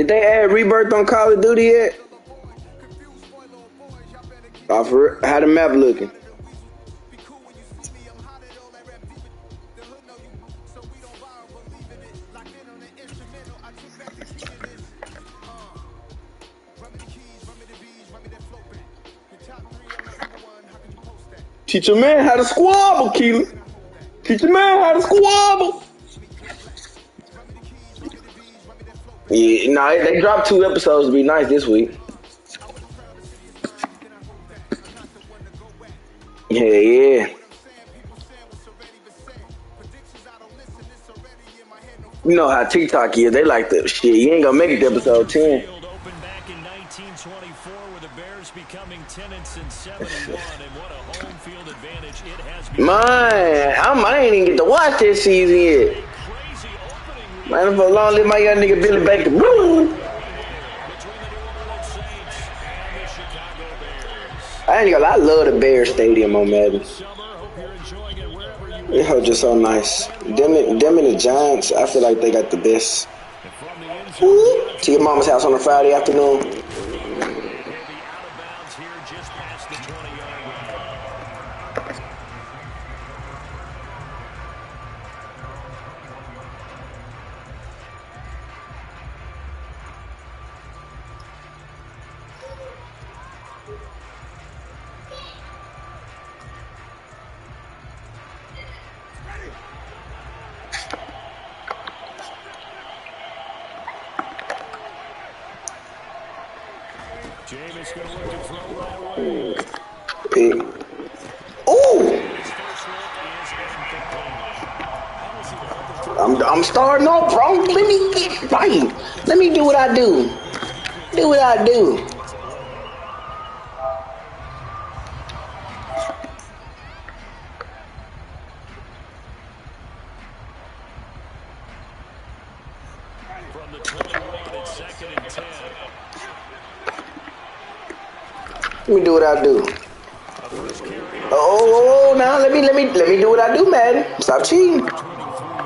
Did they add Rebirth on Call of Duty yet? How the map looking? Teach a man how to squabble, Keely. Teach a man how to squabble. Yeah, nah, they dropped 2 episodes to be nice this week. Yeah. You know how TikTok is. They like the shit. You ain't gonna make it to episode 10. Opened back in 1924 with the Bears becoming 10-71, and what a home field advantage it has become. Man, I ain't even get to watch this season yet. Man, for long live my young nigga Billy Baker. I ain't gonna lie, I love the Bears Stadium on Madden. It just so nice. Them and the Giants, I feel like they got the best. To your mama's house on a Friday afternoon. Jameis going to look to throw right away. Pick. Ooh! I'm starting off, bro. Let me get right. Let me do what I do. Do what I do. From the 21, it's 2nd and 10. Let me do what I do. Oh, now let me do what I do, man. Stop cheating.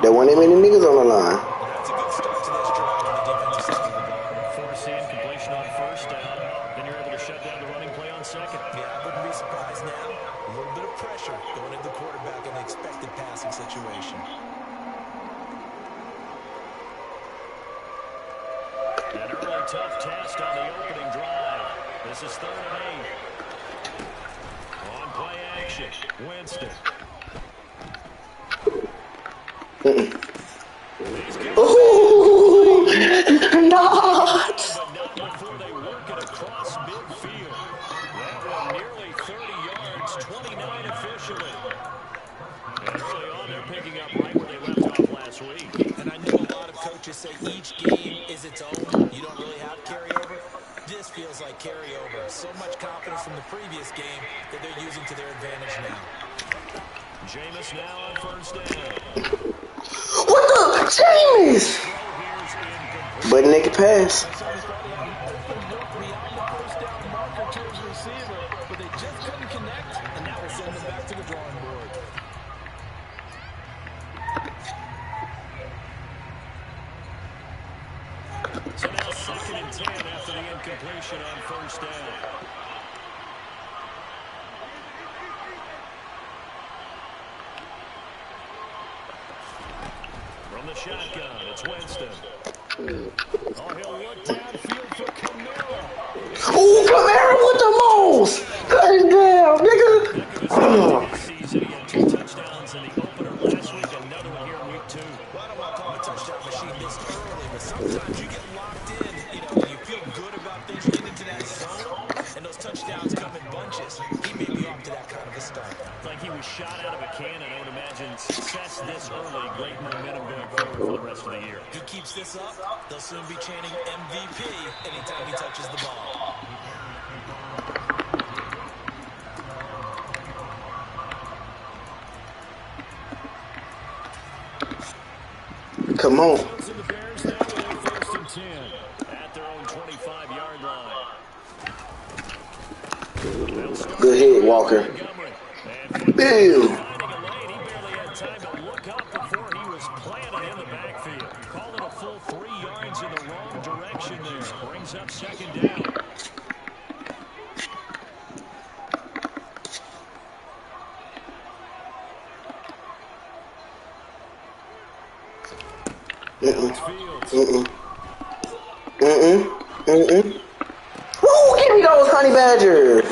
There weren't that many niggas on the line. That's a good start to this drive on the defensive side of the ball. Forcing completion on 1st down. Then you're able to shut down the running play on 2nd. Yeah, I wouldn't be surprised now. A little bit of pressure going into the quarterback in the expected passing situation. An early tough test on the opening drive. This is 3rd and 8. On play action, Winston. Ooh, not. But not before they work it across midfield. That one nearly 30 yards, 29 officially. And early on, they're picking up right where they left off last week. And I know a lot of coaches say each game is its own. You don't really have carryover. This feels like carryover. So much confidence from the previous game that they're using to their advantage now. Jameis now on 1st down. What the? Jameis! But naked pass. But they just couldn't connect, and that will send them back to the drawing board. So now 2nd and 10 after the incompletion on 1st down. From the shotgun, it's Winston. Oh, he'll look downfield for Kamara. Ooh, Kamara with the most! Touchdown, nigga! Season, he had 2 touchdowns in the opener last week, another one here in week 2. Well, I don't want to call him a touchdown machine this early, but sometimes you get locked in, and you feel good about things, you get into that zone, and those touchdowns come in bunches. He may be off to that kind of a start. It's like he was shot out of a cannon. I would imagine success this early, great momentum going forward for the rest of the year. He keeps this up, they'll soon be chanting MVP anytime he touches the ball. Come on. So the Bears now with a 1st and 10 at their own 25-yard line. Good hit, Walker. Ew. Finding a lane, he barely had time to look up before he was planted in the backfield. Called it a full 3 yards in the wrong direction there. brings up second down. Woo, give me those honey badgers.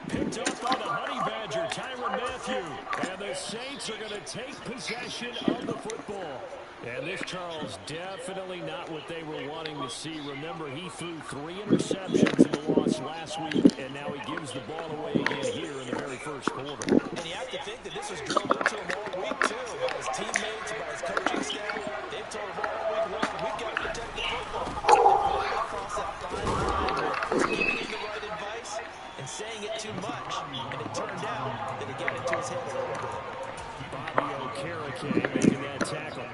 Picked up by the honey badger, Tyrann Mathieu. And the Saints are going to take possession of the football. And this, Charles, definitely not what they were wanting to see. Remember, he threw 3 interceptions in the loss last week, and now he gives the ball away again here in the very first quarter. And you have to think that this was drilled into him all week, too, by his teammates, by his coaching staff. They've told him all week long, we've got to protect the football. They're putting him across that fine line with giving him the right advice and saying it too much. And it turned out that it got into his head a little bit. Bobby Okereke making that tackle.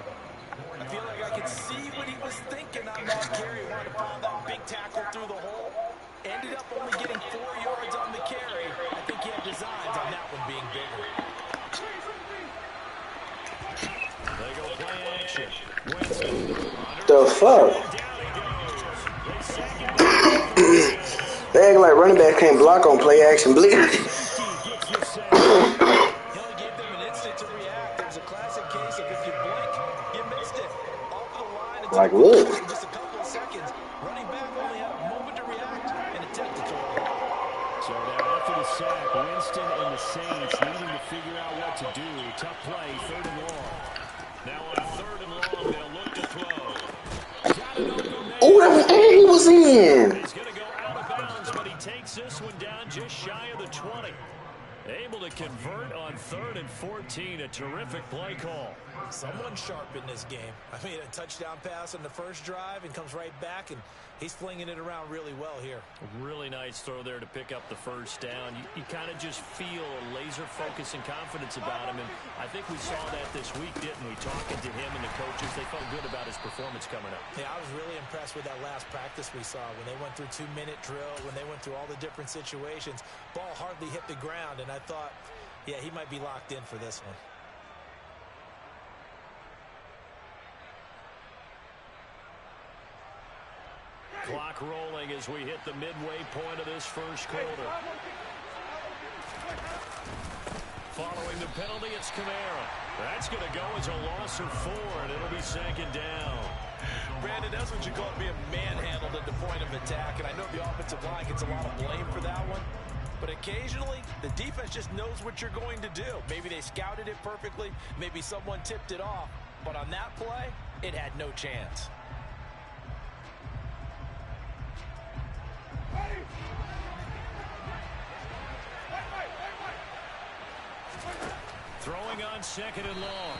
I feel like I could see what he was thinking on that carry. Wanted to pile that big tackle through the hole. Ended up only getting 4 yards on the carry. I think he had designs on that one being bigger. They go play action. Winston. The fuck? They act like running back can't block on play action blitz. He only gave them an instant to react. There's a classic case of if you blink, you missed it. Off the line, it's Like what? just a couple of seconds. Running back only had a moment to react and attempt to throw it. So now after the sack, Winston and the Saints needing to figure out what to do. Tough play, 3rd and long. Now on 3rd and long, they'll look to throw. Oh, that was he was in. He's going to go out of bounds, but he takes this one down just shy of the 20. Able to convert on 3rd and 14. A terrific play call. Someone sharp in this game. I mean, a touchdown pass on the first drive and comes right back, and he's flinging it around really well here. Really nice throw there to pick up the first down. You kind of just feel a laser focus and confidence about him, and I think we saw that this week, didn't we? Talking to him and the coaches, they felt good about his performance coming up. Yeah, I was really impressed with that last practice we saw when they went through 2-minute drill, when they went through all the different situations. Ball hardly hit the ground, and I thought, yeah, he might be locked in for this one. Clock rolling as we hit the midway point of this first quarter. Following the penalty, it's Kamara. That's going to go as a loss of 4, and it'll be 2nd down. Brandon, that's what you call being manhandled at the point of attack, and I know the offensive line gets a lot of blame for that one. But occasionally, the defense just knows what you're going to do. Maybe they scouted it perfectly. Maybe someone tipped it off. But on that play, it had no chance. Throwing on 2nd and long.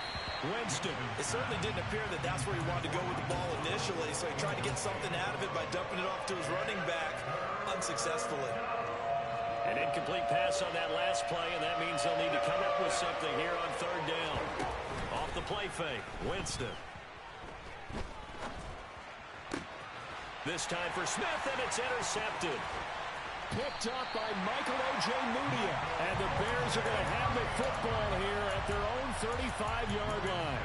Winston. It certainly didn't appear that that's where he wanted to go with the ball initially, so he tried to get something out of it by dumping it off to his running back unsuccessfully. An incomplete pass on that last play, and that means they'll need to come up with something here on 3rd down. Off the play fake, Winston. This time for Smith, and it's intercepted. Picked up by Michael Ojemudia. And the Bears are going to have the football here at their own 35-yard line.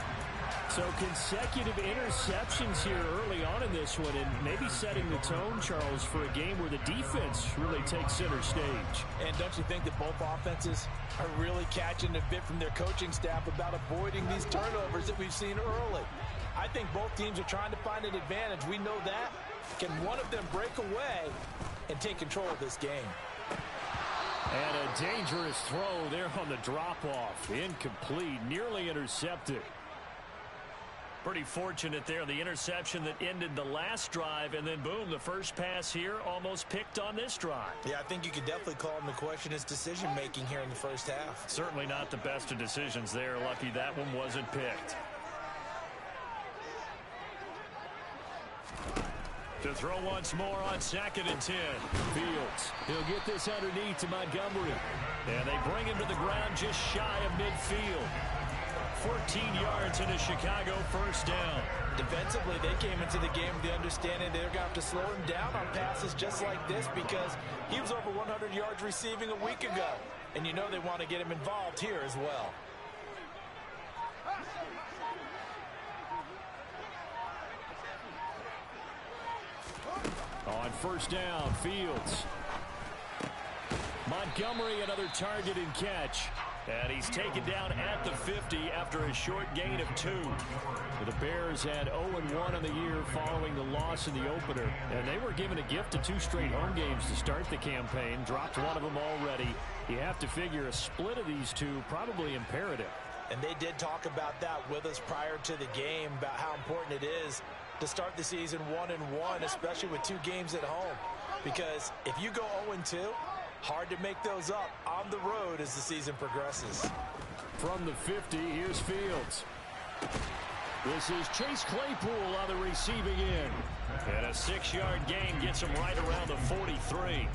So consecutive interceptions here early on in this one, and maybe setting the tone, Charles, for a game where the defense really takes center stage. And don't you think that both offenses are really catching a bit from their coaching staff about avoiding these turnovers that we've seen early? I think both teams are trying to find an advantage. We know that. Can one of them break away and take control of this game? And a dangerous throw there on the drop-off. Incomplete, nearly intercepted. Pretty fortunate there, the interception that ended the last drive, and then boom, the first pass here almost picked on this drive. Yeah, I think you could definitely call him to question his decision-making here in the first half. Certainly not the best of decisions there. Lucky that one wasn't picked. To throw once more on 2nd and 10. Fields. He'll get this underneath to Montgomery. And they bring him to the ground just shy of midfield. 14 yards into Chicago, first down. Defensively, they came into the game with the understanding they're going to have to slow him down on passes just like this because he was over 100 yards receiving a week ago. And you know they want to get him involved here as well. On first down, Fields. Montgomery, another target and catch. And he's taken down at the 50 after a short gain of 2. The Bears had 0-1 on the year following the loss in the opener. And they were given a gift of 2 straight home games to start the campaign. Dropped one of them already. You have to figure a split of these two probably imperative. And they did talk about that with us prior to the game, about how important it is to start the season 1-1, especially with 2 games at home. Because if you go 0-2, hard to make those up on the road as the season progresses. From the 50, here's Fields. This is Chase Claypool on the receiving end. And a 6-yard gain gets him right around the 43.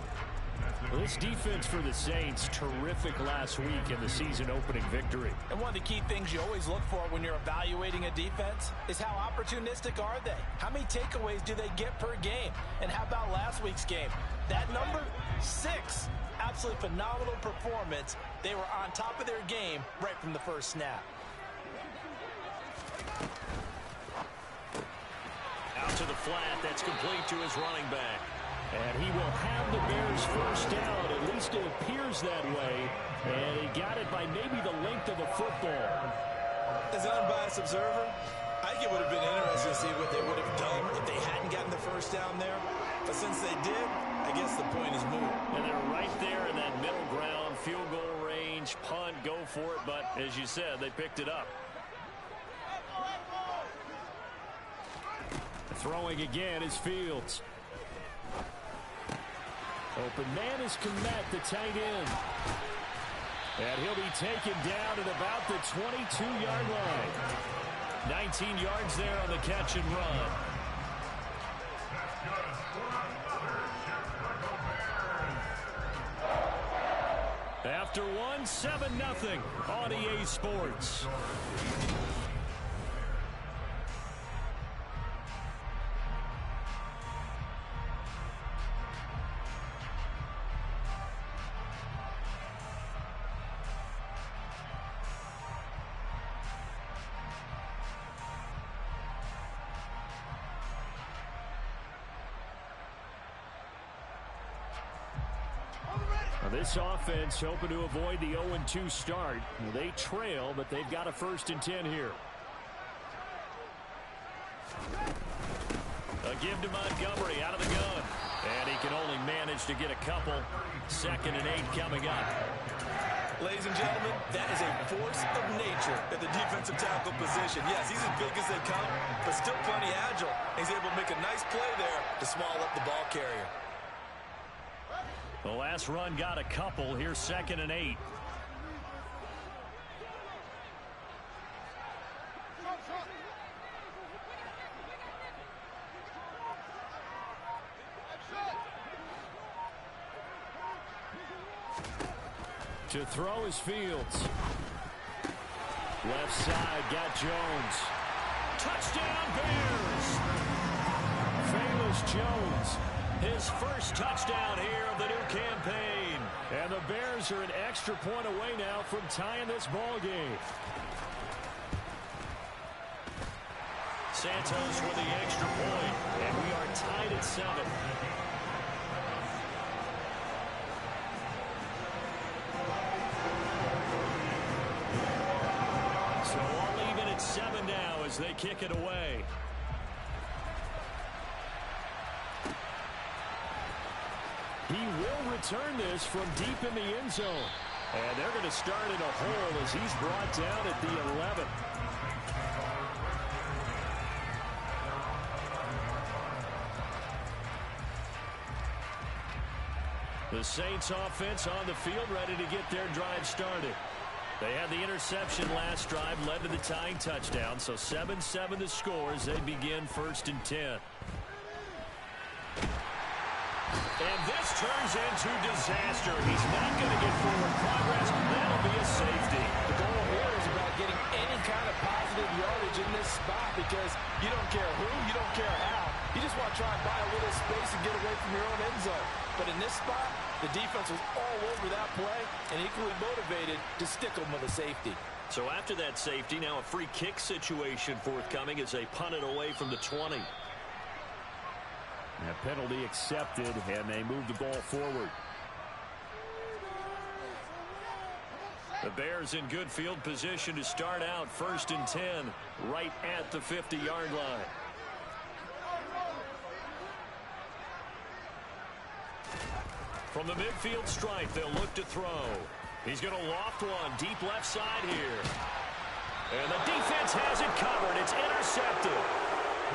This defense for the Saints, terrific last week in the season-opening victory. And one of the key things you always look for when you're evaluating a defense is how opportunistic are they? How many takeaways do they get per game? And how about last week's game? That number, 6. Absolutely phenomenal performance. They were on top of their game right from the first snap. Out to the flat. That's complete to his running back. And he will have the Bears first down. At least it appears that way. And he got it by maybe the length of the football. As an unbiased observer, I think it would have been interesting to see what they would have done if they hadn't gotten the first down there. But since they did, I guess the point is moot. And they're right there in that middle ground, field goal range, punt, go for it. But as you said, they picked it up. Throwing again is Fields. Open man is Kmet, the tight end. And he'll be taken down at about the 22-yard line. 19 yards there on the catch and run. After one, 7-0 on EA Sports. This offense hoping to avoid the 0-2 start. They trail, but they've got a 1st and 10 here. A give to Montgomery out of the gun. And he can only manage to get a couple. 2nd and 8 coming up. Ladies and gentlemen, that is a force of nature at the defensive tackle position. Yes, he's as big as they come, but still plenty agile. He's able to make a nice play there to small up the ball carrier. The last run got a couple. Here's 2nd and 8. To throw is Fields. Left side got Jones. Touchdown Bears! Famous Jones. His first touchdown here of the new campaign. And the Bears are an extra point away now from tying this ball game. Santos with the extra point. And we are tied at 7. So all even at 7 now as they kick it away. He will return this from deep in the end zone. And they're going to start in a hole as he's brought down at the 11. The Saints offense on the field ready to get their drive started. They had the interception last drive, led to the tying touchdown. So 7-7 the score as they begin 1st and 10. And this turns into disaster. He's not going to get forward progress. That'll be a safety. The goal here is about getting any kind of positive yardage in this spot because you don't care who, you don't care how. You just want to try and buy a little space and get away from your own end zone. But in this spot, the defense was all over that play and equally motivated to stick them with a safety. So after that safety, now a free kick situation forthcoming as they punt it away from the 20. A penalty accepted, and they move the ball forward. The Bears in good field position to start out 1st and 10, right at the 50-yard line. From the midfield stripe, they'll look to throw. He's going to loft one deep left side here. And the defense has it covered. It's intercepted.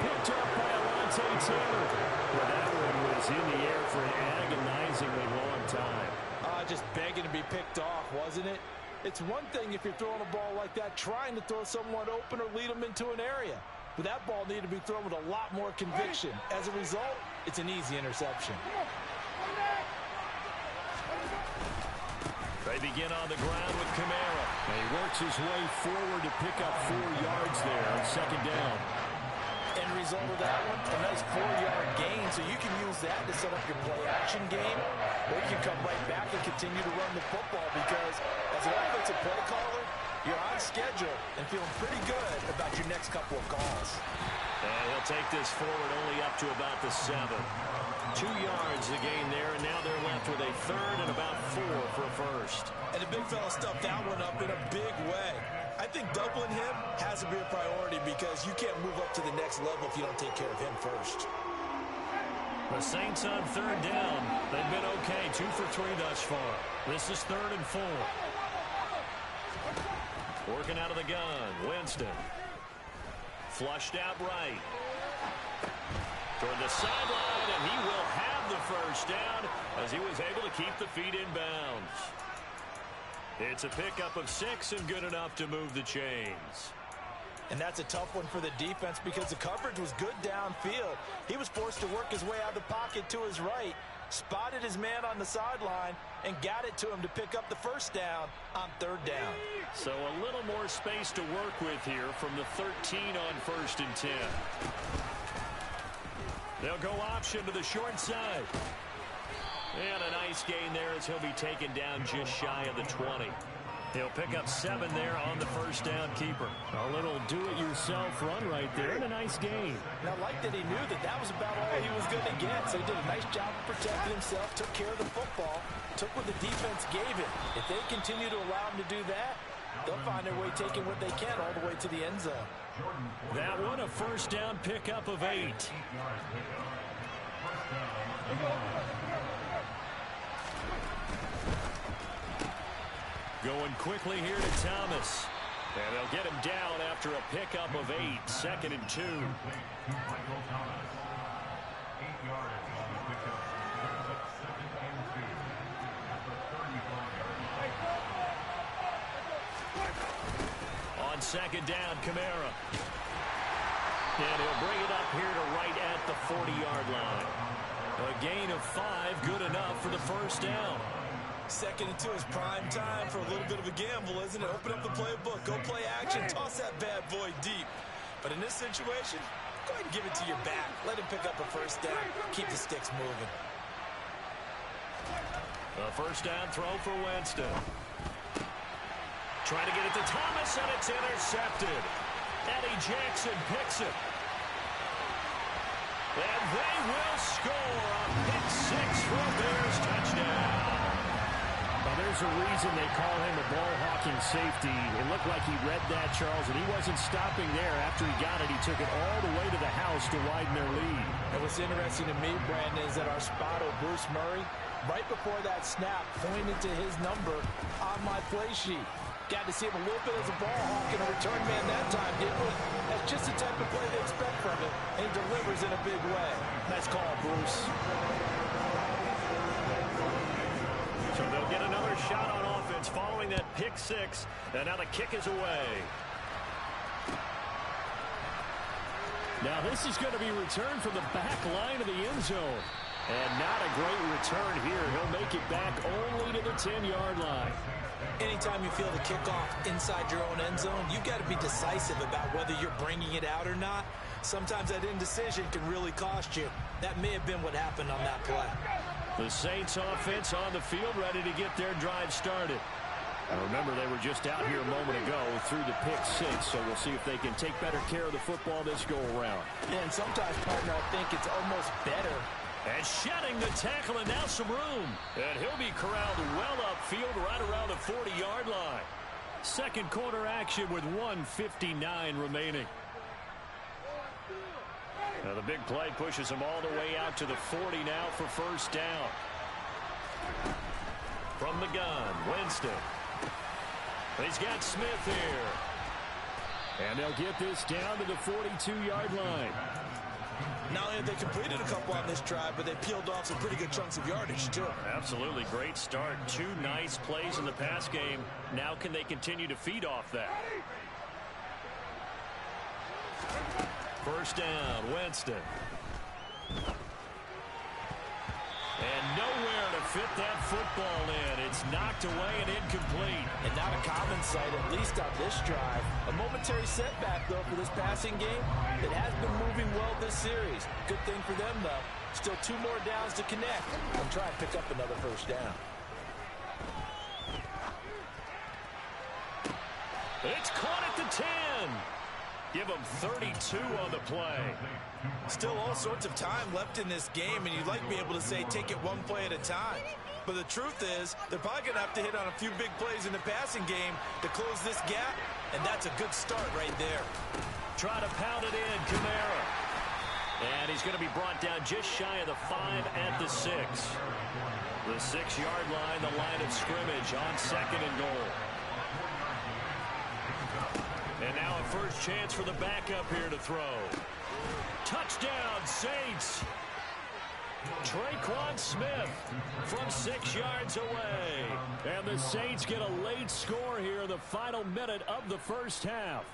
Picked up by Alontae Taylor. Well, that one was in the air for an agonizingly long time. Just begging to be picked off, wasn't it? It's one thing if you're throwing a ball like that, trying to throw someone open or lead them into an area. But that ball needed to be thrown with a lot more conviction. As a result, it's an easy interception. They begin on the ground with Kamara. And he works his way forward to pick up 4 yards there on 2nd down. End result of that one, a nice 4-yard gain, so you can use that to set up your play-action game, or you can come right back and continue to run the football because as an offensive play caller, you're on schedule and feeling pretty good about your next couple of calls. And he'll take this forward only up to about the 7. 2 yards the gain there, and now they're left with a 3rd and about 4 for a first. And the big fella stuffed that one up in a big way. I think doubling him has to be a priority because you can't move up to the next level if you don't take care of him first. The Saints on 3rd down. They've been okay, 2 for 3 thus far. This is 3rd and 4. Working out of the gun, Winston. Flushed out right. Toward the sideline, and he will have the first down as he was able to keep the feet in bounds. It's a pickup of 6 and good enough to move the chains. And that's a tough one for the defense because the coverage was good downfield. He was forced to work his way out of the pocket to his right, spotted his man on the sideline, and got it to him to pick up the first down on 3rd down. So a little more space to work with here from the 13 on 1st and 10. They'll go option to the short side. And a nice gain there as he'll be taken down just shy of the 20. He'll pick up 7 there on the first down keeper. A little do-it-yourself run right there and a nice gain. And I like that he knew that that was about all he was going to get. So he did a nice job of protecting himself, took care of the football, took what the defense gave him. If they continue to allow him to do that, they'll find their way taking what they can all the way to the end zone. That one a first down pickup of 8. Going quickly here to Thomas. And they'll get him down after a pickup of 8. 2nd and 2. On 2nd down, Kamara. And he'll bring it up here to right at the 40-yard line. A gain of 5, good enough for the first down. 2nd and 2 is prime time for a little bit of a gamble, isn't it? Open up the playbook, go play action, toss that bad boy deep. But in this situation, go ahead and give it to your back. Let him pick up a first down. Keep the sticks moving. A first down throw for Winston. Trying to get it to Thomas, and it's intercepted. Eddie Jackson picks it. And they will score a pick 6 for a Bears touchdown. Well, there's a reason they call him a ball-hawking safety. It looked like he read that, Charles, and he wasn't stopping there. After he got it, he took it all the way to the house to widen their lead. And what's interesting to me, Brandon, is that our spotter, Bruce Murray, right before that snap, pointed to his number on my play sheet. Got to see him a little bit as a ball hawk and a return man that time, didn't we? That's just the type of play they expect from him, and he delivers in a big way. Nice call, Bruce. So they'll get another shot on offense following that pick 6, and now the kick is away. Now this is going to be returned from the back line of the end zone. And not a great return here. He'll make it back only to the 10-yard line. Anytime you feel the kickoff inside your own end zone, you've got to be decisive about whether you're bringing it out or not. Sometimes that indecision can really cost you. That may have been what happened on that play. The Saints offense on the field, ready to get their drive started. And remember, they were just out here a moment ago through the pick 6, so we'll see if they can take better care of the football this go-around. Yeah, and sometimes, partner, I think it's almost better And shedding the tackle, and now some room. And he'll be corralled well upfield right around the 40-yard line. Second quarter action with 1:59 remaining. Now the big play pushes him all the way out to the 40 now for first down. From the gun, Winston. He's got Smith here. And they'll get this down to the 42-yard line. Not only have they completed a couple on this drive, but they peeled off some pretty good chunks of yardage, too. Absolutely great start. Two nice plays in the pass game. Now can they continue to feed off that? First down, Winston. And nowhere to fit that football in. It's knocked away and incomplete. And not a common sight, at least on this drive. A momentary setback, though, for this passing game. It has been moving well this series. Good thing for them, though. Still 2 more downs to connect and try and pick up another first down. It's caught at the 10. Give them 32 on the play. Still all sorts of time left in this game, and you'd like to be able to say take it one play at a time. But the truth is, they're probably going to have to hit on a few big plays in the passing game to close this gap, and that's a good start right there. Try to pound it in, Kamara. And he's going to be brought down just shy of the 5 at the 6. The 6-yard line, the line of scrimmage on second and goal. And now a first chance for the backup here to throw. Touchdown, Saints. Traquan Smith from 6 yards away. And the Saints get a late score here in the final minute of the first half.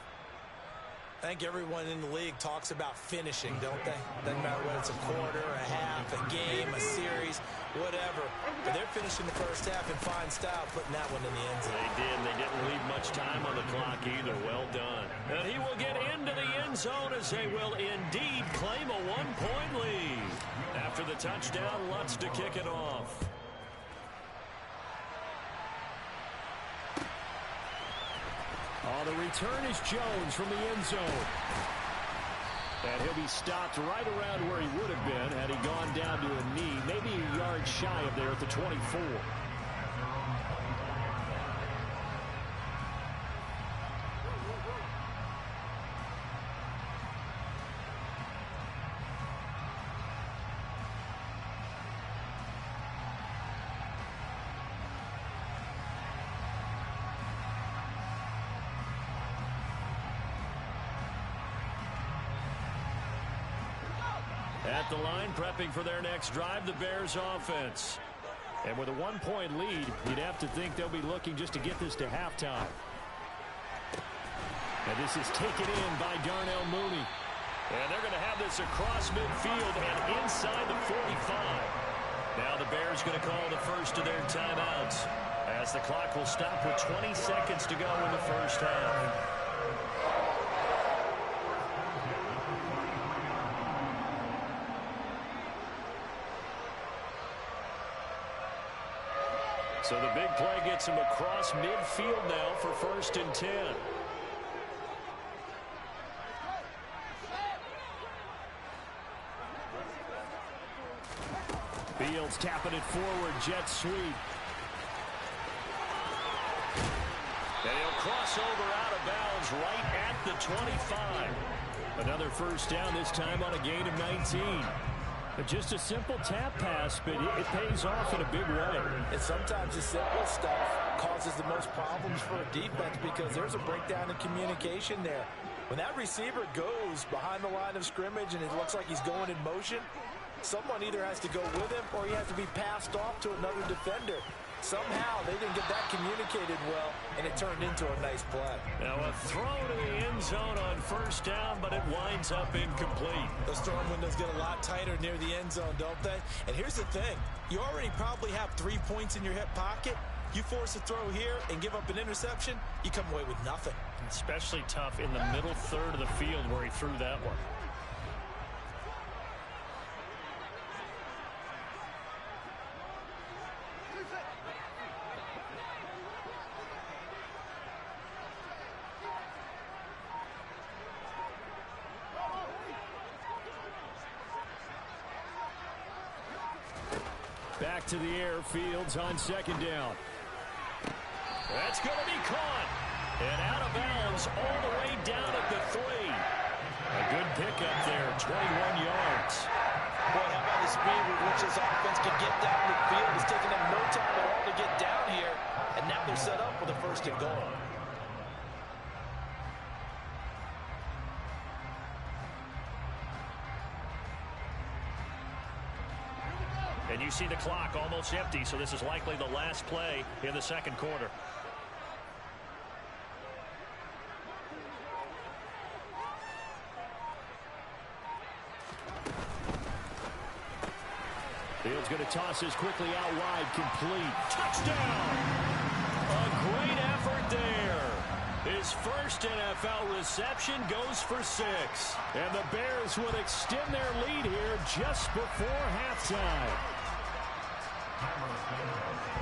I think everyone in the league talks about finishing, don't they? Doesn't matter whether it's a quarter, a half, a game, a series, whatever. But they're finishing the first half in fine style, putting that one in the end zone. They did. They didn't leave much time on the clock either. Well done. And he will get into the end zone as they will indeed claim a 1-point lead. After the touchdown, Lutz to kick it off. On the return is Jones from the end zone. And he'll be stopped right around where he would have been had he gone down to a knee, maybe a yard shy of there at the 24. At the line, prepping for their next drive, the Bears offense. And with a 1-point lead, you'd have to think they'll be looking just to get this to halftime. And this is taken in by Darnell Mooney. And they're going to have this across midfield and inside the 45. Now the Bears going to call the first of their timeouts as the clock will stop with 20 seconds to go in the first half. So the big play gets him across midfield now for 1st and 10. Fields tapping it forward, jet sweep. And he'll cross over out of bounds right at the 25. Another first down, this time on a gain of 19. Just a simple tap pass, but it pays off in a big way. And sometimes the simple stuff causes the most problems for a defense because there's a breakdown in communication there. When that receiver goes behind the line of scrimmage and it looks like he's going in motion, someone either has to go with him or he has to be passed off to another defender. Somehow they didn't get that communicated well, and it turned into a nice play. Now a throw to the end zone on first down, but it winds up incomplete. Those throwing windows get a lot tighter near the end zone, don't they? And here's the thing. You already probably have 3 points in your hip pocket. You force a throw here and give up an interception, you come away with nothing. Especially tough in the middle third of the field where he threw that one. Back to the air. Fields on second down. That's going to be caught. And out of bounds all the way down at the 3. A good pickup there, 21 yards. Boy, how about the speed with which this offense can get down the field? It's taking them no time at all to get down here. And now they're set up for the 1st and goal. And you see the clock almost empty, so this is likely the last play in the 2nd quarter. Fields going to toss this quickly out wide, complete. Touchdown! A great effort there. His first NFL reception goes for 6. And the Bears would extend their lead here just before halftime.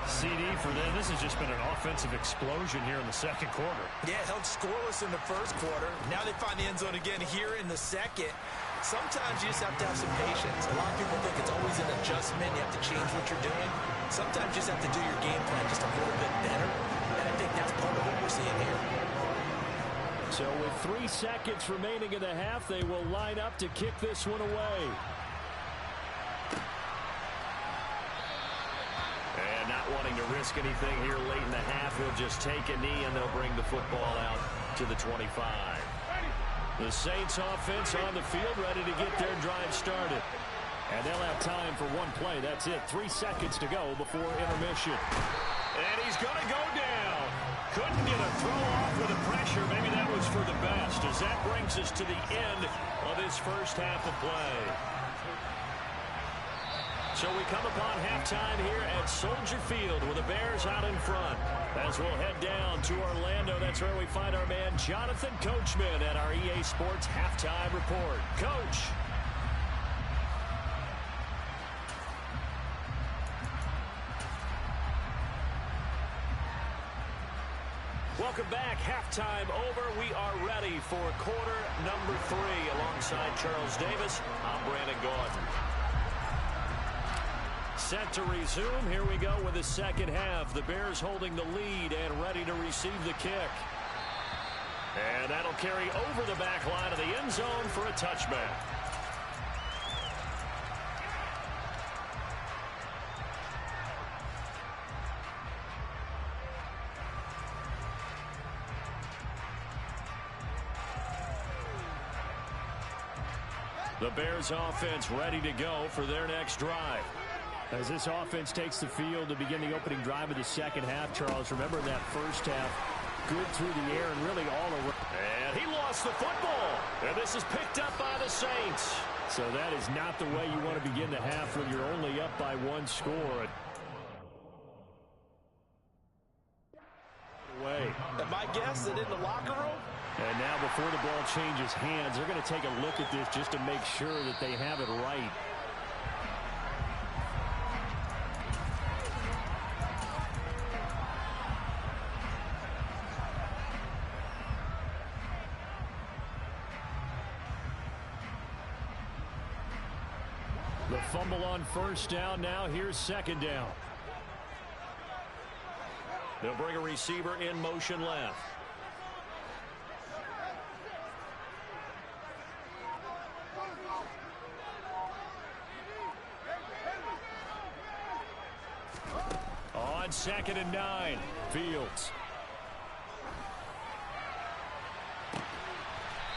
CD for them. This has just been an offensive explosion here in the 2nd quarter. Yeah, held scoreless in the 1st quarter. Now they find the end zone again here in the 2nd. Sometimes you just have to have some patience. A lot of people think it's always an adjustment. You have to change what you're doing. Sometimes you just have to do your game plan just a little bit better. And I think that's part of what we're seeing here. So with 3 seconds remaining in the half, they will line up to kick this one away. And not wanting to risk anything here late in the half, he'll just take a knee and they'll bring the football out to the 25. The Saints offense on the field, ready to get their drive started. And they'll have time for one play. That's it. 3 seconds to go before intermission. And he's going to go down. Couldn't get a throw off with the pressure. Maybe that was for the best, as that brings us to the end of his first half of play. So we come upon halftime here at Soldier Field with the Bears out in front. As we'll head down to Orlando, that's where we find our man Jonathan Coachman at our EA Sports Halftime Report. Coach. Welcome back. Halftime over. We are ready for quarter number 3. Alongside Charles Davis, I'm Brandon Gaudin. Set to resume. Here we go with the 2nd half. The Bears holding the lead and ready to receive the kick. And that'll carry over the back line of the end zone for a touchback. The Bears offense ready to go for their next drive. As this offense takes the field to begin the opening drive of the 2nd half, Charles, remember that 1st half, good through the air and really all around. And he lost the football. And this is picked up by the Saints. So that is not the way you want to begin the half when you're only up by 1 score. Away. And my guess that in the locker room. And now before the ball changes hands, they're going to take a look at this just to make sure that they have it right. The fumble on 1st down. Now here's 2nd down. They'll bring a receiver in motion left. On 2nd and 9, Fields.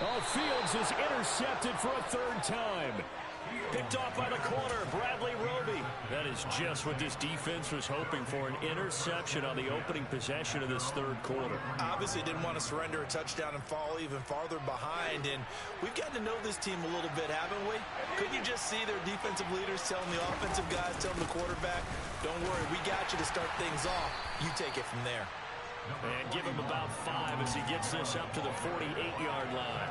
Oh, Fields is intercepted for a 3rd time. Picked off by the corner, Bradley Roby. That is just what this defense was hoping for, an interception on the opening possession of this 3rd quarter. Obviously didn't want to surrender a touchdown and fall even farther behind, and we've gotten to know this team a little bit, haven't we? Couldn't you just see their defensive leaders telling the offensive guys, telling the quarterback, don't worry, we got you to start things off. You take it from there. And give him about 5 as he gets this up to the 48-yard line.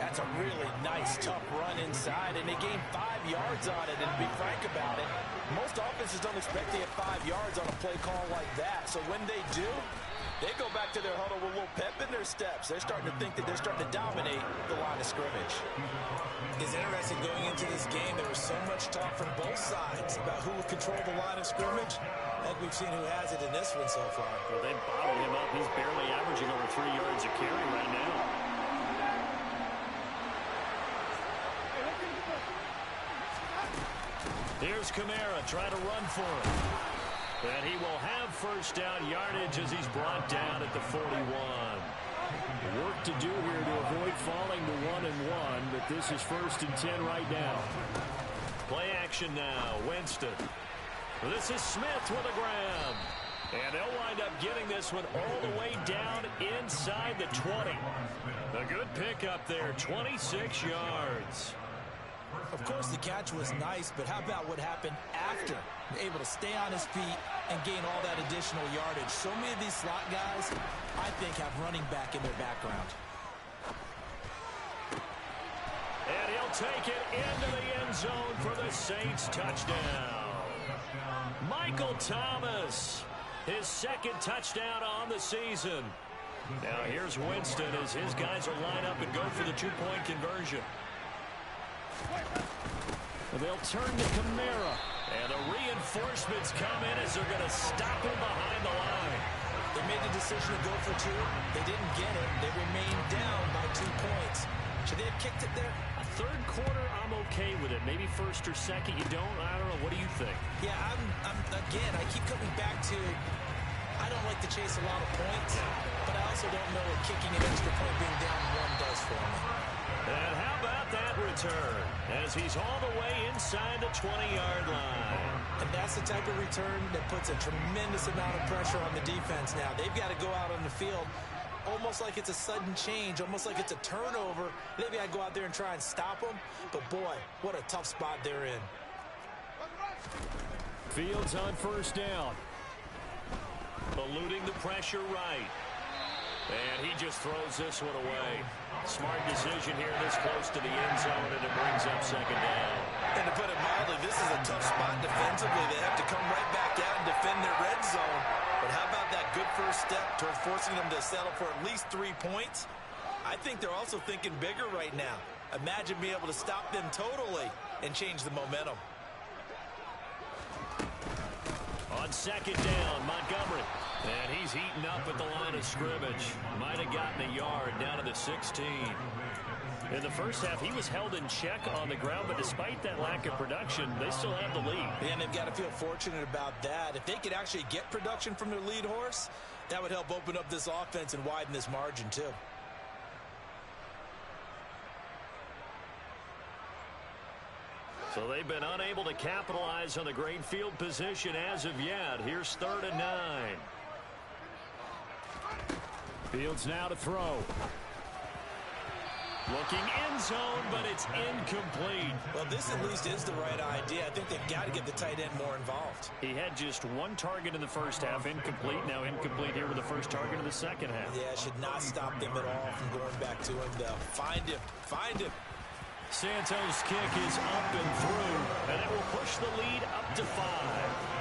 That's a really nice, tough run inside, and they gained 5 yards on it. And to be frank about it, most offenses don't expect to get 5 yards on a play call like that. So when they do, They go back to their huddle with a little pep in their steps. They're starting to think that they're starting to dominate the line of scrimmage. It's interesting going into this game. There was so much talk from both sides about who would control the line of scrimmage. I think we've seen who has it in this one so far. Well, they bottled him up. He's barely averaging over 3 yards a carry right now. Here's Kamara trying to run for it. And he will have first down yardage as he's brought down at the 41. Work to do here to avoid falling to 1-1, but this is 1st and 10 right now. Play action now. Winston. This is Smith with a grab. And they'll wind up getting this one all the way down inside the 20. A good pickup there, 26 yards. Of course, the catch was nice, but how about what happened after? Able to stay on his feet and gain all that additional yardage. So many of these slot guys, I think, have running back in their background. And he'll take it into the end zone for the Saints touchdown. Michael Thomas, his 2nd touchdown on the season. Now here's Winston as his guys will line up and go for the 2-point conversion. They'll turn to Kamara. And the reinforcements come in as they're going to stop him behind the line. They made the decision to go for 2. They didn't get it. They remained down by 2 points. Should they have kicked it there? A 3rd quarter, I'm okay with it. Maybe 1st or 2nd, you don't? I don't know. What do you think? Yeah, again, I keep coming back to I don't like to chase a lot of points, but I also don't know what kicking an extra point being down 1 does for me. And how about that return as he's all the way inside the 20-yard line. And that's the type of return that puts a tremendous amount of pressure on the defense now. They've got to go out on the field almost like it's a sudden change, almost like it's a turnover. Maybe I go out there and try and stop them, but boy, what a tough spot they're in. Fields on 1st down. Eluding the pressure right. And he just throws this one away. Smart decision here this close to the end zone, and it brings up 2nd down. And to put it mildly, this is a tough spot defensively. They have to come right back out and defend their red zone. But how about that good first step toward forcing them to settle for at least 3 points? I think they're also thinking bigger right now. Imagine being able to stop them totally and change the momentum. On 2nd down, Montgomery. And he's heating up at the line of scrimmage. Might have gotten a yard down to the 16. In the first half, he was held in check on the ground, but despite that lack of production, they still have the lead. And they've got to feel fortunate about that. If they could actually get production from their lead horse, that would help open up this offense and widen this margin too. So they've been unable to capitalize on the great field position as of yet. Here's 3rd and 9. Fields now to throw. Looking end zone, but it's incomplete. Well, this at least is the right idea. I think they've got to get the tight end more involved. He had just 1 target in the first half, incomplete. Now incomplete here with the first target in the second half. Yeah, should not stop them at all from going back to him, though. Find him. Find him. Santos' kick is up and through, and it will push the lead up to 5.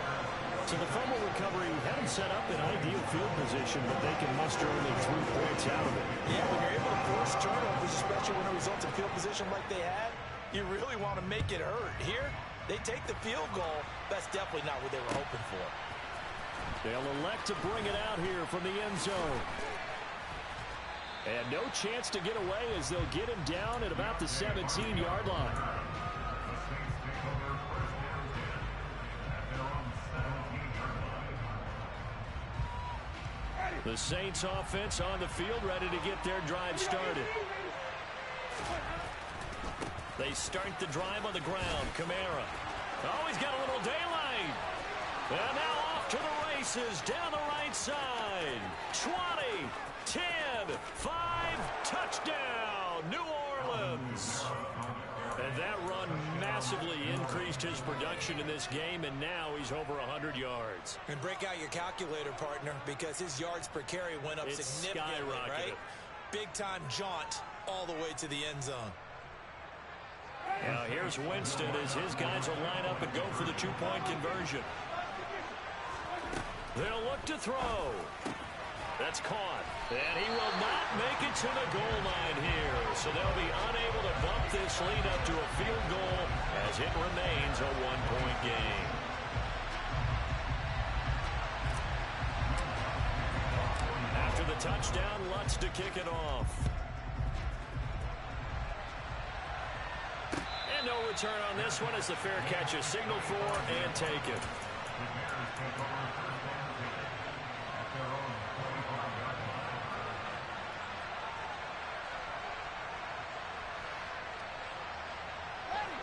So the fumble recovery had them set up in ideal field position, but they can muster only 3 points out of it. Yeah, when you're able to force turnovers, especially when it results in field position like they had, you really want to make it hurt. Here, they take the field goal. That's definitely not what they were hoping for. They'll elect to bring it out here from the end zone. And no chance to get away as they'll get him down at about the 17-yard line. The Saints offense on the field ready to get their drive started. They start the drive on the ground. Kamara. Oh, he's got a little daylight. And now off to the races down the right side. 20, 10, 5, touchdown, New Orleans. And that run massively increased his production in this game, and now he's over 100 yards. And break out your calculator, partner, because his yards per carry went up significantly, right? Big-time jaunt all the way to the end zone. Now here's Winston as his guys will line up and go for the two-point conversion. They'll look to throw. That's caught. And he will not make it to the goal line here. So they'll be unable to bump this lead up to a field goal as it remains a one-point game. After the touchdown, Lutz to kick it off. And no return on this one as the fair catch is signaled for and taken.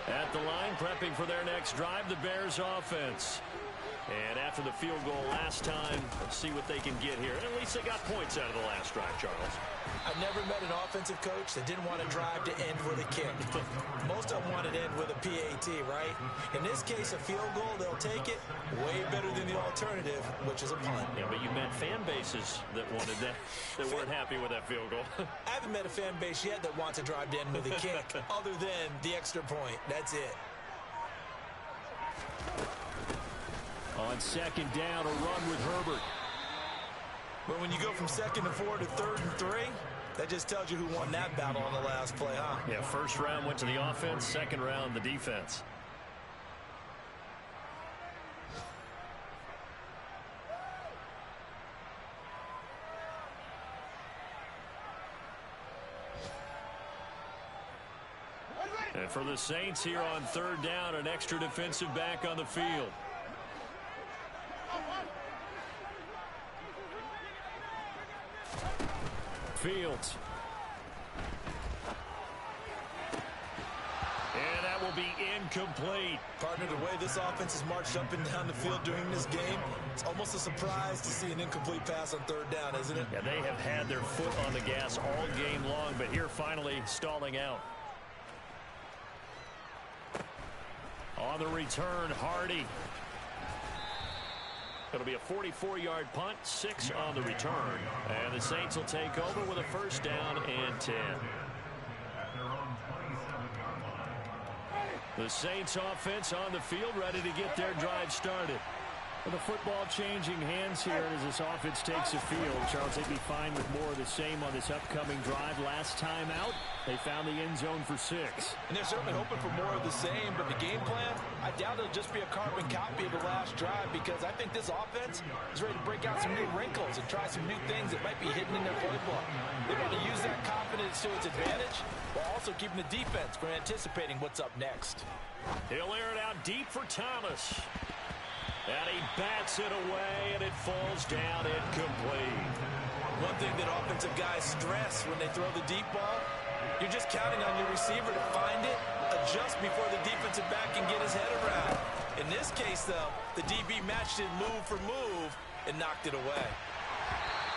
At the line, prepping for their next drive, the Bears offense. And after the field goal last time, let's see what they can get here. At least they got points out of the last drive, Charles. I've never met an offensive coach that didn't want to drive to end with a kick. Most of them want it to end with a PAT, right? In this case, a field goal, they'll take it. Way better than the alternative, which is a punt. Yeah, but you met fan bases that wanted that, that weren't happy with that field goal. I haven't met a fan base yet that wants to drive to end with a kick, other than the extra point. That's it. On second down, a run with Herbert. But when you go from 2nd and 4 to 3rd and 3, that just tells you who won that battle on the last play, huh? Yeah, first round went to the offense, second round the defense. And for the Saints here on third down, an extra defensive back on the field. Fields. And that will be incomplete. Partner, the way this offense has marched up and down the field during this game, it's almost a surprise to see an incomplete pass on third down, isn't it? Yeah, they have had their foot on the gas all game long, but here finally stalling out. On the return, Hardy. It'll be a 44-yard punt, 6 on the return. And the Saints will take over with a first down and 10. The Saints offense on the field, ready to get their drive started. Well, the football changing hands here as this offense takes the field. Charles, they'd be fine with more of the same on this upcoming drive. Last time out, they found the end zone for 6. And they're certainly hoping for more of the same, but the game plan, I doubt it'll just be a carbon copy of the last drive, because I think this offense is ready to break out some new wrinkles and try some new things that might be hidden in their playbook. They want to use that confidence to its advantage, while also keeping the defense from anticipating what's up next. He'll air it out deep for Thomas. And he bats it away, and it falls down incomplete. One thing that offensive guys stress when they throw the deep ball, you're just counting on your receiver to find it, adjust before the defensive back can get his head around. In this case, though, the DB matched it move for move and knocked it away.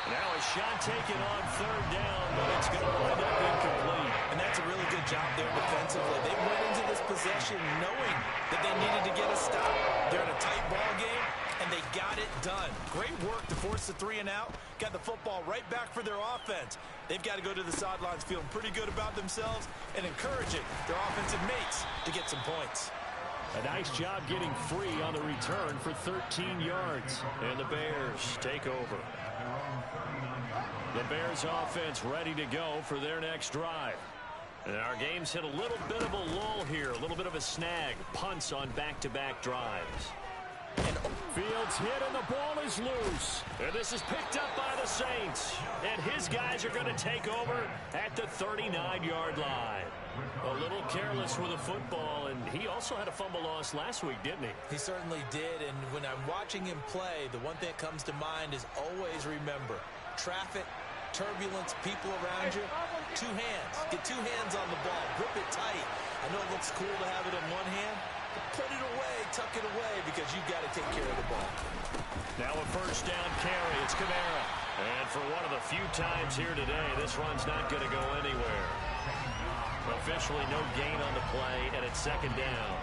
Now a shot taken on third down, but it's going to wind up incomplete. And that's a really good job there defensively. They went into this possession knowing that they needed to get a stop. They're in a tight ball game, and they got it done. Great work to force the 3 and out. Got the football right back for their offense. They've got to go to the sidelines feeling pretty good about themselves and encouraging their offensive mates to get some points. A nice job getting free on the return for 13 yards. And the Bears take over. The Bears offense ready to go for their next drive. And our game's hit a little bit of a lull here, a little bit of a snag. Punts on back-to-back drives. And Fields hit and the ball is loose. And this is picked up by the Saints. And his guys are going to take over at the 39-yard line. A little careless with the football, and he also had a fumble loss last week, didn't he? He certainly did, and when I'm watching him play, the one thing that comes to mind is always remember, traffic, turbulence, people around you, 2 hands. Get 2 hands on the ball. Grip it tight. I know it looks cool to have it in one hand, but put it away, tuck it away, because you've got to take care of the ball. Now a first down carry. It's Kamara. And for one of the few times here today, this run's not going to go anywhere. Officially no gain on the play, and it's second down.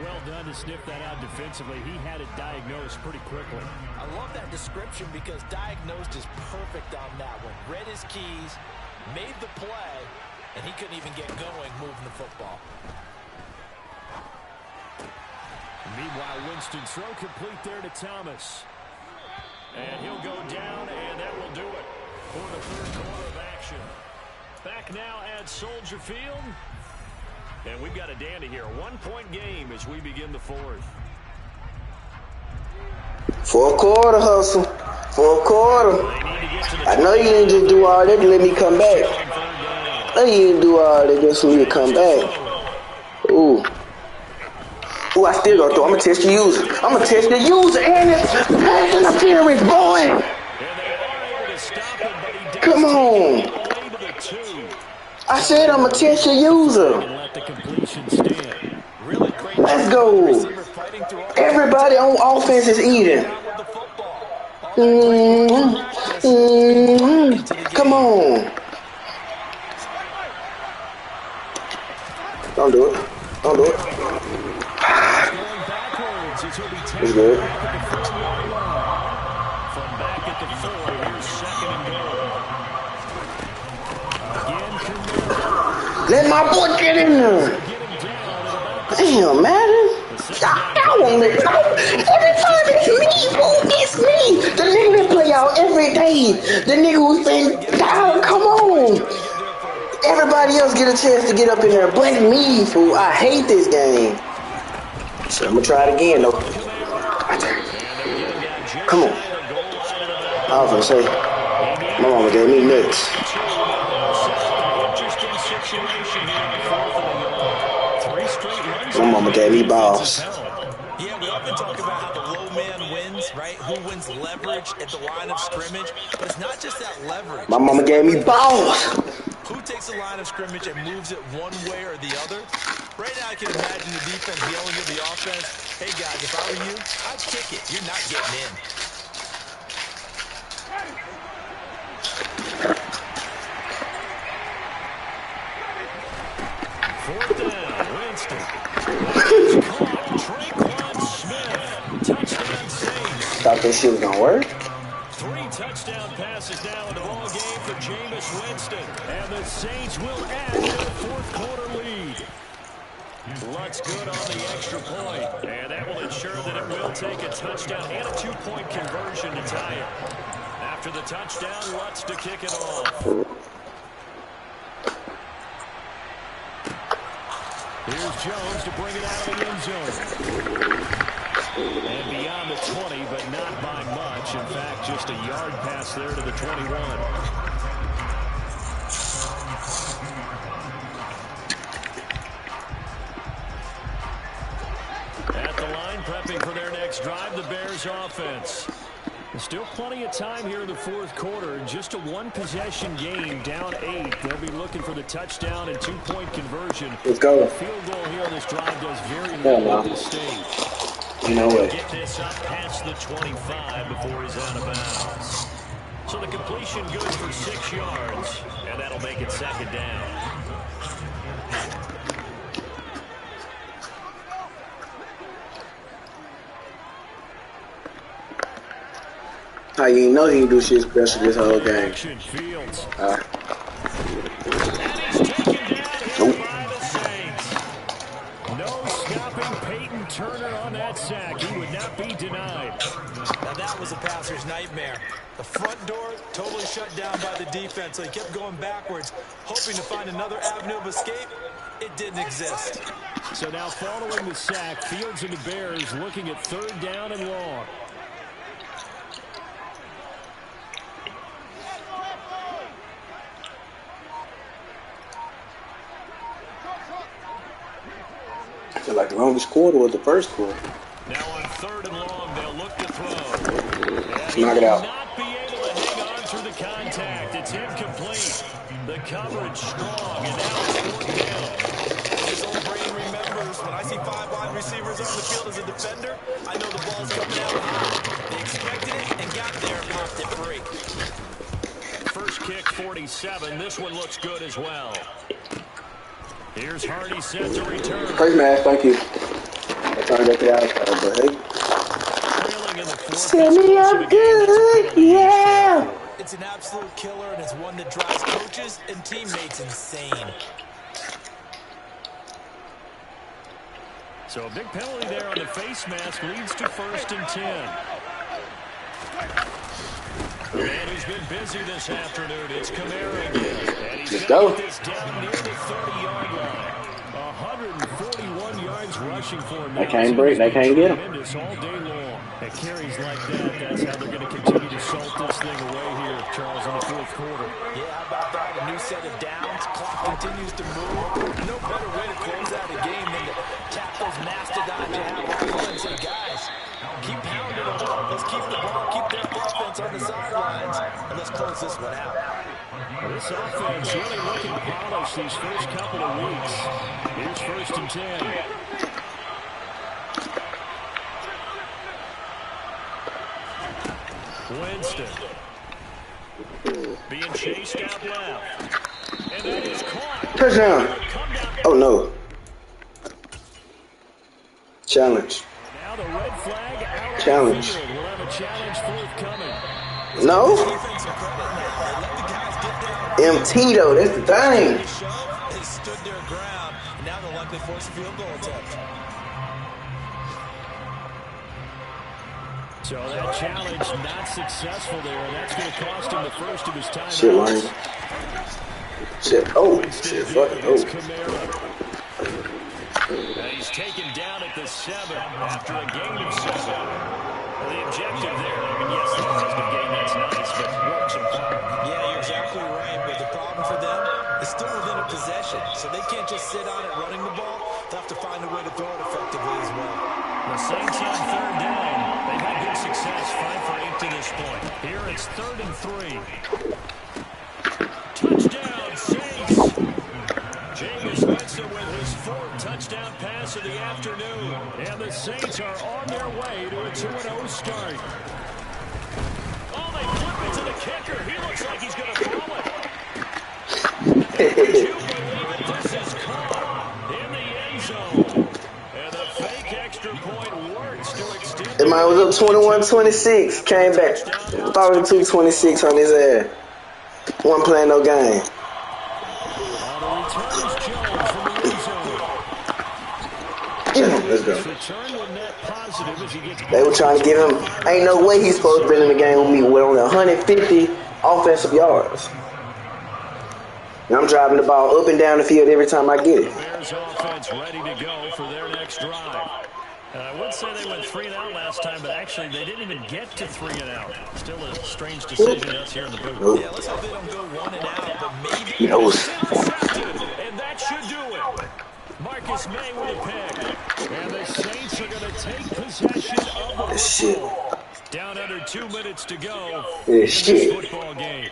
Well done to sniff that out defensively. He had it diagnosed pretty quickly. I love that description because diagnosed is perfect on that one. Read his keys, made the play, and he couldn't even get going moving the football. Meanwhile, Winston throw complete there to Thomas. And he'll go down, and that will do it for the third quarter of action. Back now at Soldier Field. And we've got a dandy here. 1-point game as we begin the fourth. Fourth quarter hustle. Fourth quarter. I know you didn't just do all that to let me come back. I know you didn't do all that just for me to come back. Ooh. Ooh, I still go through. I'm going to test the user. I'm going to test the user. And it's pass interference, boy. Come on. I said I'm going to test the user. Let's go. Everybody on offense is eating. Come on. Don't do it. Don't do it. It's good. Let my boy get in there. Damn, Madden. I won't let it. Every time it's me, fool, it's me. The nigga that play out every day. The nigga who's been down, come on. Everybody else get a chance to get up in there. But me, fool. I hate this game. So I'm going to try it again, though. Come on. I was going to say, my mama gave me nuts. My mama gave me balls. Yeah, we often talk about how the low man wins, right? Who wins leverage at the line of scrimmage? But it's not just that leverage. My mama gave me balls. Who takes the line of scrimmage and moves it one way or the other? Right now, I can imagine the defense yelling at the offense, hey, guys, if I were you, I'd kick it. You're not getting in. Fourth down, Winston. Traquan Smith. Touchdown Saints. Thought this shit was going to work. 3 touchdown passes now in the ball game for Jameis Winston. And the Saints will add to the fourth quarter lead. Lutz good on the extra point. And that will ensure that it will take a touchdown and a 2-point conversion to tie it. After the touchdown, Lutz to kick it off. Here's Jones to bring it out of the end zone. And beyond the 20, but not by much. In fact, just a yard pass there to the 21. At the line, prepping for their next drive, the Bears offense. There's still plenty of time here in the fourth quarter. Just a one-possession game, down 8. They'll be looking for the touchdown and 2-point conversion. Let's go. The field goal here on this drive does very well at this stage. You know what? Get this up past the 25 before he's out of bounds. So the completion good for 6 yards, and that'll make it second down. How you know he can do shit special this whole game? Nope. No stopping Peyton Turner on that sack. He would not be denied. Now that was a passer's nightmare. The front door totally shut down by the defense, so he kept going backwards, hoping to find another avenue of escape. It didn't exist. So now following the sack, Fields and the Bears looking at 3rd down and long. I feel like the longest quarter was the first quarter. Now on 3rd and long, they'll look to throw. Let's knock it out. Not be able to hang on through the contact. It's incomplete. The coverage strong, and now it's 4th down. His old brain remembers when I see 5 wide receivers on the field as a defender, I know the ball's coming out high. They expected it and got there and popped it free. First kick, 47. This one looks good as well. Here's Hardy set to return. Praise man, thank you. I'm trying to get the outside, but hey. Set me up good, yeah. It's an absolute killer, and it's one that drives coaches and teammates insane. So a big penalty there on the face mask leads to 1st and 10. And he's been busy this afternoon. It's Kamara again. And he's Let's got go. this down near the 30-yard line. 141 yards rushing for him. They can't break. They can't get him. Tremendous all day long. At carries like that, that's how they're going to continue to salt this thing away here, Charles, in the fourth quarter. Yeah, how about that? A new set of downs. Clock continues to move. No better way to close out a game than to tap those mastodons you have on the line and say, guys, keep pounding them up. Let's keep the ball, keep their offense on the sidelines, and let's close this one out. This offense really looking polished these first couple of weeks. Here's 1st and 10. Winston being chased out left. And that is caught. Touchdown. Oh, no. Challenge. Now the red flag out. Challenge. We'll have a challenge forthcoming. No? Defensive credit now. They let the guys get down. MT, though. That's the thing. They stood their ground, and now they'll likely force a field goal attempt. So that challenge not successful there, and that's going to cost him the first of his timeouts. Shit, Lonnie. Shit. Oh, shit. Fucking. Oh. He's taken down at the 7 after a gain of 7. Well, the objective there, I mean, yes, the positive gain, that's nice, but works and power. Yeah, you're exactly right, but the problem for them is still within a possession, so they can't just sit on it running the ball. They'll have to find a way to throw it effectively as well. The Saints on 3rd down. They've had good success, 5 for 8 to this point. Here it's 3rd and 3. Touchdown, Saints. Jameis Winston with his 4th touchdown pass of the afternoon. And the Saints are on their way to a 2-0 start. Oh, they flip it to the kicker. He looks like he's going to throw it. Would you believe it? This is caught in the end zone. And the fake extra point works to extend. That man was up 21-26. Came back. Thought it was 2-26 on his ass. Wasn't playing no game. Let's go. They were trying to get him. Ain't no way he's supposed to be in the game with me with only 150 offensive yards. And I'm driving the ball up and down the field every time I get it. Bears offense ready to go for their next drive. I would say they went 3 and out last time, but actually they didn't even get to 3 and out. Still a strange decision to us here in the booth. Nope. Yeah, let's hope they don't go 1 and out, but maybe. He knows. And that should do it. Marcus May with a pick. And the Saints are going to take possession of the football. Down under 2 minutes to go in this football game.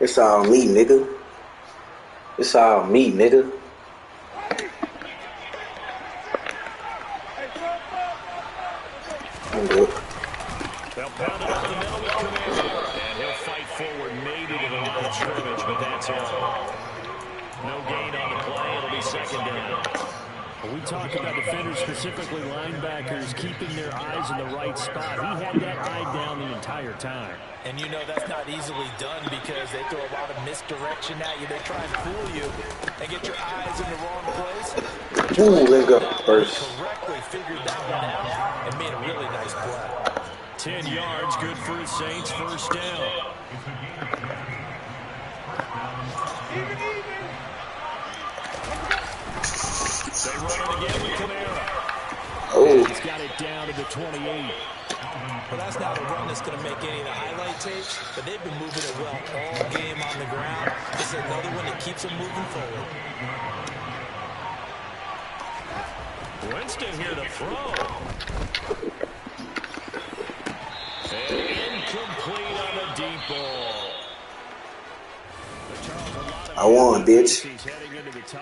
It's all me, nigga. It's all me, nigga. I'm good. They'll pound it up the middle with Kamara. And he'll fight forward maybe to the line of scrimmage, but that's all. No gain on the play. It'll be 2nd down. We talk about defenders, specifically linebackers, keeping their eyes in the right spot. He had that eye down the entire time. And you know that's not easily done because they throw a lot of misdirection at you. They try and fool you and get your eyes in the wrong place. Ooh, let's go first. Correctly figured that one out and made a really nice play. 10 yards, good for the Saints, 1st down. They run it again with Kamara. Oh. He's got it down to the 28. Well, that's not a run that's going to make any of the highlight tapes, but they've been moving it well all game on the ground. This is another one that keeps them moving forward. Winston here to throw. And incomplete on the deep ball. I won, bitch. He's heading into the tunnel.